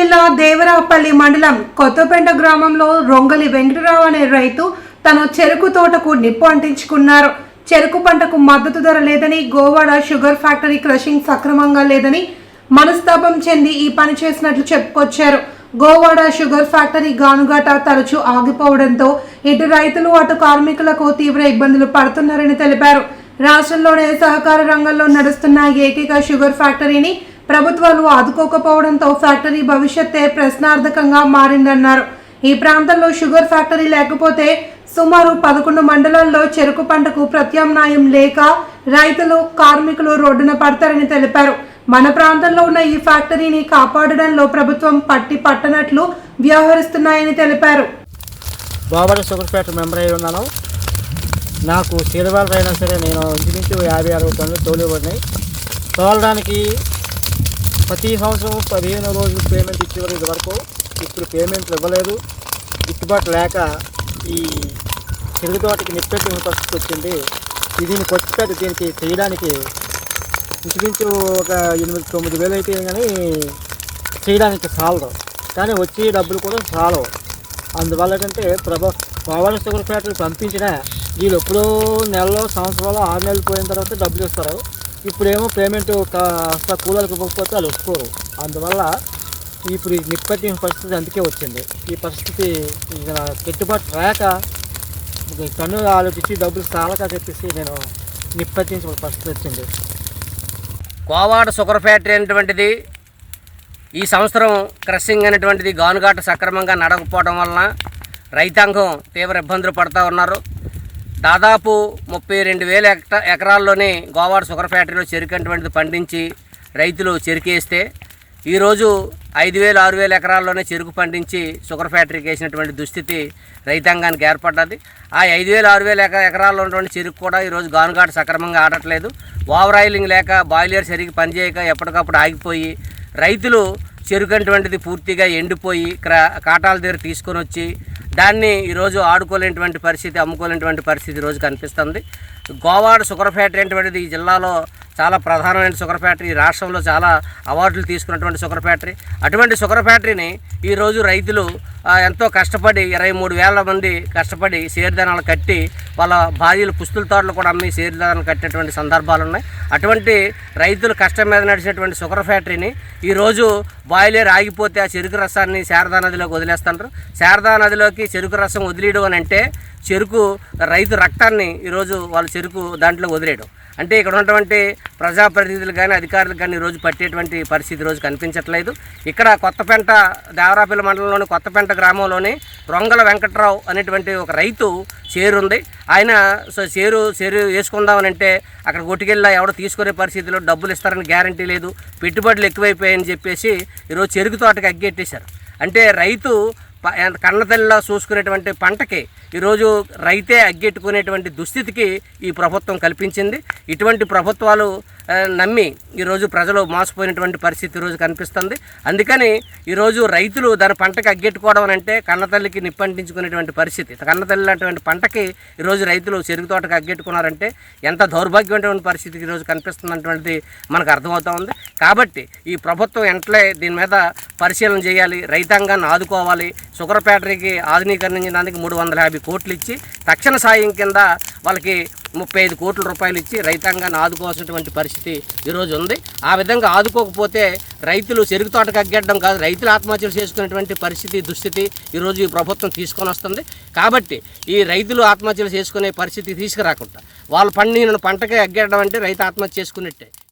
జిల్లా దేవరాపల్లి మండలం కొత్తపేట గ్రామంలో రొంగలి వెంకటరావు అనే రైతు తన చెరుకు తోటకు నిప్పు అంటించుకున్నారు. చెరుకు పంటకు మద్దతు ధర లేదని, గోవాడ షుగర్ ఫ్యాక్టరీ క్రషింగ్ సక్రమంగా లేదని మనస్తాపం చెంది ఈ పని చేసినట్లు చెప్పుకొచ్చారు. గోవాడ షుగర్ ఫ్యాక్టరీ గానుగాట తరచూ ఆగిపోవడంతో ఇటు రైతులు అటు కార్మికులకు తీవ్ర ఇబ్బందులు పడుతున్నారని తెలిపారు. రాష్ట్రంలోనే సహకార రంగంలో నడుస్తున్న ఏకైక షుగర్ ఫ్యాక్టరీని ప్రభుత్వాలు ఆదుకోకపోవడంతో ఫ్యాక్టరీ భవిష్యత్తే ప్రశ్నార్థకంగా మారిందన్నారు. ఈ ప్రాంతంలో షుగర్ ఫ్యాక్టరీ లేకపోతే సుమారు 11 మండలాల్లో చెరుకు పంటకు ప్రత్యామ్నాయం లేక రైతులు, కార్మికులు రోడ్డున పడతారని తెలిపారు. మన ప్రాంతంలో ఉన్న ఈ ఫ్యాక్టరీని కాపాడడంలో ప్రభుత్వం పట్టనట్లు వ్యవహరిస్తున్నాయని తెలిపారు. గోవాడ షుగర్ ఫ్యాక్టరీ మెంబర్ అయి ఉన్నాను. నాకు సీదవాళ్ళు అయినా సరే నేను ఇంచుమించు 50-60 టన్నులు తోలిపడినాయి. తోలడానికి ప్రతి సంవత్సరం 15 రోజులు పేమెంట్ ఇచ్చేవారు. ఇది వరకు ఇప్పుడు పేమెంట్లు ఇవ్వలేదు. గిట్టుబాటు లేక ఈ చెరుకు తోటకి నిప్పెట్టిన పరిస్థితి వచ్చింది. దీన్ని కొట్టుపెట్టి దీనికి చేయడానికి ఇంచుమించు ఒక 8-9 వేలు అయితే కానీ చేయడానికి చాలదు. కానీ వచ్చే డబ్బులు కూడా చాలవు. అందువల్ల ఏంటంటే గోవాడ షుగర్ ఫ్యాక్టరీ పంపించిన వీళ్ళు ఎప్పుడో నెలలో, సంవత్సరాలు, 6 నెలలు పోయిన తర్వాత డబ్బులు ఇస్తారు. ఇప్పుడేమో పేమెంట్ కాస్త కూలర్కి ఇవ్వకపోతే వాళ్ళు ఒప్పుకోరు. అందువల్ల ఇప్పుడు ఈ నిప్పట్టిన పరిస్థితి అందుకే వచ్చింది. ఈ పరిస్థితి గిట్టుబాటు రాక కన్ను ఆలోచించి డబ్బులు చాలక చెప్పేసి నేను నిప్పట్టించిన పరిస్థితి వచ్చింది. గోవాడ షుగర్ ఫ్యాక్టరీ అనేటువంటిది ఈ సంవత్సరం క్రషింగ్ అనేటువంటిది గానుగాట సక్రమంగా నడకపోవడం వలన రైతాంగం తీవ్ర ఇబ్బందులు పడుతూ ఉన్నారు. దాదాపు 32,000 ఎకరాల్లోనే గోవాడ షుగర్ ఫ్యాక్టరీలో చెరుకు అనేటువంటిది పండించి రైతులు చెరుకేస్తే ఈరోజు 5,000-6,000 ఎకరాల్లోనే చెరుకు పండించి షుగర్ ఫ్యాక్టరీకి వేసినటువంటి దుస్థితి రైతాంగానికి ఏర్పడ్డది. ఆ 5,000-6,000 ఎకరాల్లో ఉన్నటువంటి చెరుకు కూడా ఈరోజు గానుగాట సక్రమంగా ఆడట్లేదు. ఓవర్ ఆయిలింగ్ లేక, బాయిలర్ సరిగ్గా పనిచేయక ఎప్పటికప్పుడు ఆగిపోయి రైతులు చెరుకు అనేటువంటిది పూర్తిగా ఎండిపోయి కాటాల దగ్గర తీసుకొని వచ్చి దాన్ని ఈరోజు ఆడుకోలేనటువంటి పరిస్థితి, అమ్ముకోలేనటువంటి పరిస్థితి ఈరోజు కనిపిస్తుంది. గోవాడ షుగర్ ఫ్యాక్టరీ అనేటువంటిది ఈ జిల్లాలో చాలా ప్రధానమైన షుగర్ ఫ్యాక్టరీ, రాష్ట్రంలో చాలా అవార్డులు తీసుకున్నటువంటి షుగర్ ఫ్యాక్టరీ. అటువంటి షుగర్ ఫ్యాక్టరీని ఈరోజు రైతులు ఎంతో కష్టపడి 23,000 మంది కష్టపడి షేర్దానాలు కట్టి వాళ్ళ భార్యలు పుస్తుల తోటలు కూడా అమ్మి షేర్దానాలు కట్టేటువంటి సందర్భాలు ఉన్నాయి. అటువంటి రైతులు కష్టం మీద నడిచినటువంటి షుగర్ ఫ్యాక్టరీని ఈరోజు బాయిలర్ ఆగిపోతే ఆ చెరుకు రసాన్ని శారదా నదిలోకి వదిలేస్తున్నారు. శారదా నదిలోకి చెరుకు రసం వదిలేయడం అని అంటే చెరుకు రైతు రక్తాన్ని ఈరోజు వాళ్ళ చెరుకు దాంట్లో వదిలేయడం అంటే ఇక్కడ ఉన్నటువంటి ప్రజాప్రతినిధులు కానీ, అధికారులు కానీ ఈరోజు పట్టేటువంటి పరిస్థితి ఈరోజు కనిపించట్లేదు. ఇక్కడ కొత్తపేట దేవరాపల్లి మండలంలోని కొత్తపేట గ్రామంలోని రొంగల వెంకటరావు అనేటువంటి ఒక రైతు షేరు ఉంది. ఆయన షేరు వేసుకుందామని అంటే అక్కడ కొట్టుకెళ్ళి ఎవడో తీసుకునే పరిస్థితిలో డబ్బులు ఇస్తారని గ్యారంటీ లేదు, పెట్టుబడులు ఎక్కువైపోయాయని చెప్పేసి ఈరోజు చెరుకు తోటకి అగ్గెట్టేశారు. అంటే రైతు కన్నతల్లిలో చూసుకునేటువంటి పంటకి ఈరోజు రైతే అగ్గెట్టుకునేటువంటి దుస్థితికి ఈ ప్రభుత్వం కల్పించింది. ఇటువంటి ప్రభుత్వాలు నమ్మి ఈరోజు ప్రజలు మోసపోయినటువంటి పరిస్థితి ఈరోజు కనిపిస్తుంది. అందుకని ఈరోజు రైతులు దాని పంటకి అగ్గెట్టుకోవడం అంటే కన్నతల్లికి నిప్పంటించుకునేటువంటి పరిస్థితి. కన్నతల్లి లాంటి పంటకి ఈరోజు రైతులు చెరుకు తోటకి అగ్గెట్టుకున్నారంటే ఎంత దౌర్భాగ్యమైనటువంటి పరిస్థితి ఈరోజు కనిపిస్తున్నటువంటిది మనకు అర్థమవుతూ ఉంది. కాబట్టి ఈ ప్రభుత్వం వెంటనే దీని మీద పరిశీలన చేయాలి, రైతాంగాన్ని ఆదుకోవాలి. షుగర్ ఫ్యాక్టరీకి ఆధునీకరించడానికి 350 కోట్లు ఇచ్చి తక్షణ సాయం కింద వాళ్ళకి 35 కోట్ల రూపాయలు ఇచ్చి రైతాంగాన్ని ఆదుకోవాల్సినటువంటి పరిస్థితి ఈరోజు ఉంది. ఆ విధంగా ఆదుకోకపోతే రైతులు చెరుకు తోటకు అగ్గెట్టడం కాదు, రైతులు ఆత్మహత్యలు చేసుకునేటువంటి పరిస్థితి, దుస్థితి ఈరోజు ఈ ప్రభుత్వం తీసుకొని వస్తుంది. కాబట్టి ఈ రైతులు ఆత్మహత్యలు చేసుకునే పరిస్థితి తీసుకురాకుండా వాళ్ళు పండిన పంటకే అగ్గెట్టడం అంటే రైతు ఆత్మహత్య చేసుకున్నట్టే.